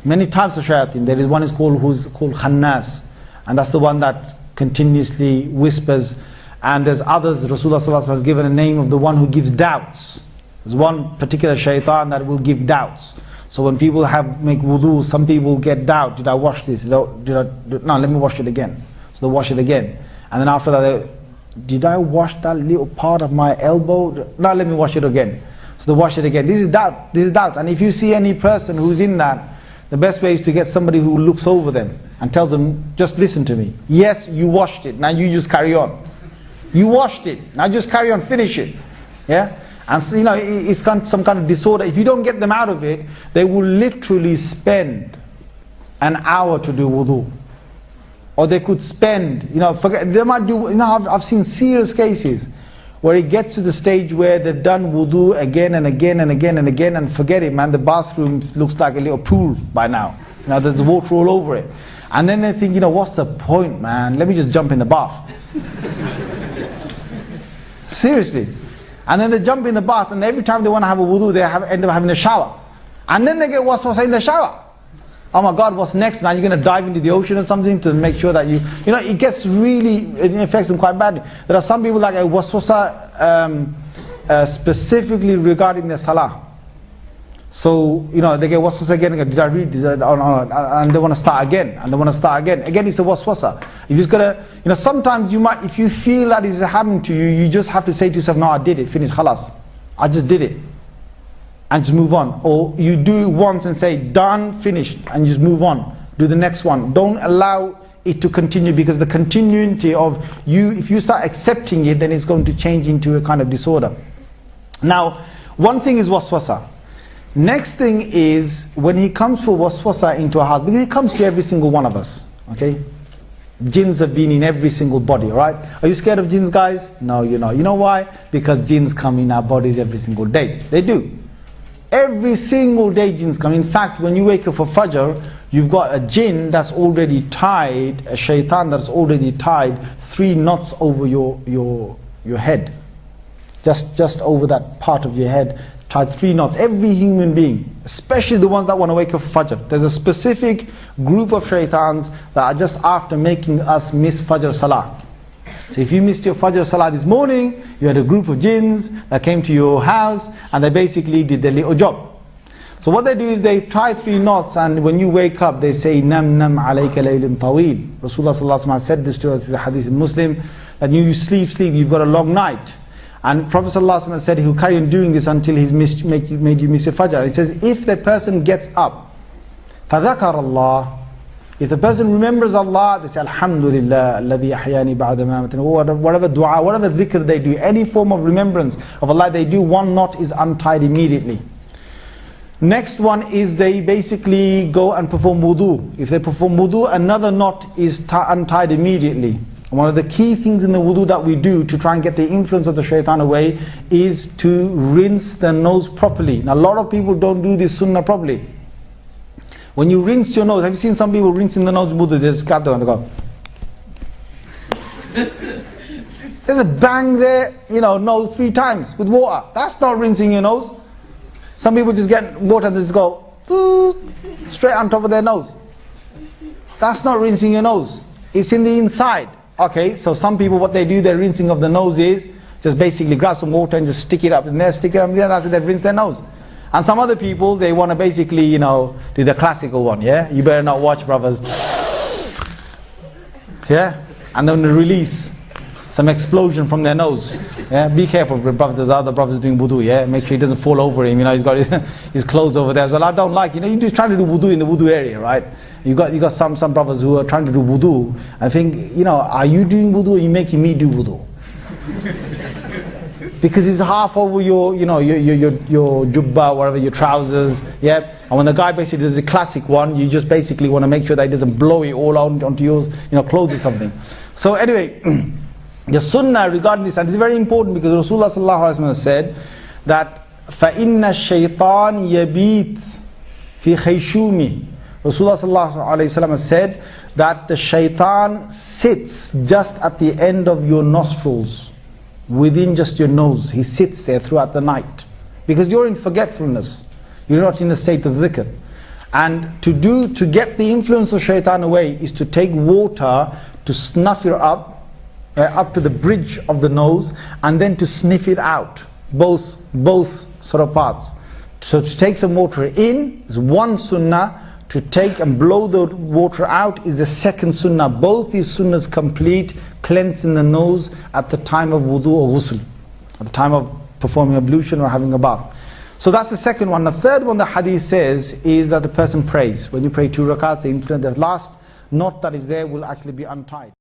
Many types of shayateen. There is one who's called khannas, and that's the one that continuously whispers. And there's others. Rasulullah sallallahu alaihi wasallam has given a name of the one who gives doubts. There's one particular shaitan that will give doubts. So when people make wudu, some people get doubt. Did I wash this? No, let me wash it again. So they wash it again. And then after that, did I wash that little part of my elbow? No, let me wash it again. So they wash it again. This is doubt. This is doubt. And if you see any person who's in that, the best way is to get somebody who looks over them and tells them, just listen to me. Yes, you washed it. Now you just carry on. You washed it. Now just carry on, finish it. Yeah? And so, it's some kind of disorder. If you don't get them out of it, they will literally spend an hour to do wudu. Or they could spend, they might do, I've seen serious cases where it gets to the stage where they've done wudu again and again and again and again, and forget it, man, the bathroom looks like a little pool by now. There's water all over it. And then they think, what's the point, man? Let me just jump in the bath. Seriously. And then they jump in the bath, and every time they want to have a wudu, they end up having a shower. And then they get waswasa in the shower. Oh my God, what's next? Now you're going to dive into the ocean or something to make sure that it gets really, it affects them quite badly. There are some people like a waswasa specifically regarding their salah. So, they get waswasa again, did I read this? And they want to start again, and they want to start again. Again, it's a waswasa. You just got to, sometimes you might, if you feel that it's happening to you, you just have to say to yourself, no, I did it, finish, khalas. I just did it. And just move on. Or you do it once and say, done, finished, and just move on. Do the next one. Don't allow it to continue, because the continuity of if you start accepting it, then it's going to change into a kind of disorder. Now, one thing is waswasa. Next thing is, when he comes for waswasa into a house, because he comes to every single one of us, okay? Jinns have been in every single body, right? Are you scared of jinns, guys? No, you're not. You know why? Because jinns come in our bodies every single day. They do. Every single day jinns come. In fact, when you wake up for Fajr, you've got a jinn that's already tied, a shaitan that's already tied 3 knots over your head. Just over that part of your head, tied 3 knots. Every human being, especially the ones that want to wake up for Fajr. There's a specific group of shaitans that are just after making us miss Fajr Salah. So if you missed your Fajr Salah this morning, you had a group of jinns that came to your house, and they basically did their little job. So what they do is they tie 3 knots, and when you wake up, they say, Nam nam alayka laylin tawil. Rasulullah sallallahu alaihi wasallam said this to us, in the hadith in Muslim, that you sleep, you've got a long night. And Prophet sallallahu alaihi wasallam said he'll carry on doing this until he's made you miss your Fajr. He says, if the person gets up, فَذَكَرَ اللَّهِ, if the person remembers Allah, they say, Alhamdulillah, alladhi ahyani ba'da ma amatani. Whatever dua, whatever dhikr they do, any form of remembrance of Allah they do, 1 knot is untied immediately. Next one is they basically go and perform wudu. If they perform wudu, another knot is untied immediately. And one of the key things in the wudu that we do to try and get the influence of the shaitan away is to rinse the nose properly. Now a lot of people don't do this sunnah properly. When you rinse your nose, have you seen some people rinsing the nose wudu? They just grab the and go. There's a bang there, nose 3 times with water. That's not rinsing your nose. Some people just get water and just go straight on top of their nose. That's not rinsing your nose. It's in the inside. Okay, so some people, what they do, their rinsing of the nose is just basically grab some water and just stick it up in there, stick it up in there, that's it, they've rinsed their nose. And some other people, they want to basically, do the classical one, yeah? You better not watch, brothers. Yeah? And then release some explosion from their nose. Yeah? Be careful, brothers. There's other brothers doing wudu, yeah? Make sure he doesn't fall over him, he's got his clothes over there as well. I don't like, you're just trying to do wudu in the wudu area, right? You got some brothers who are trying to do wudu. I think, are you doing wudu or are you making me do wudu? Because it's half over your jubba, whatever, your trousers, yeah. And when the guy basically does the classic one, you just basically want to make sure that he doesn't blow it all out onto yours, clothes or something. So anyway, the sunnah regarding this, and it's very important because Rasulullah sallallahu alaihi wasallam said that فَإِنَّ الشَّيْطَانِ يَبِيتْ فِي خَيْشُومِ. Rasulullah sallallahu alaihi wasallam said that the shaitan sits just at the end of your nostrils, within just your nose. He sits there throughout the night because you're in forgetfulness, you're not in a state of dhikr. And to get the influence of shaitan away is to take water to snuff it up to the bridge of the nose, and then to sniff it out, both sort of parts. So to take some water in is one sunnah, to take and blow the water out is the second sunnah. Both these sunnahs complete cleansing the nose at the time of wudu or ghusl, at the time of performing ablution or having a bath. So that's the second one. The third one the hadith says is that the person prays. When you pray 2 rakats, the last knot that is there will actually be untied.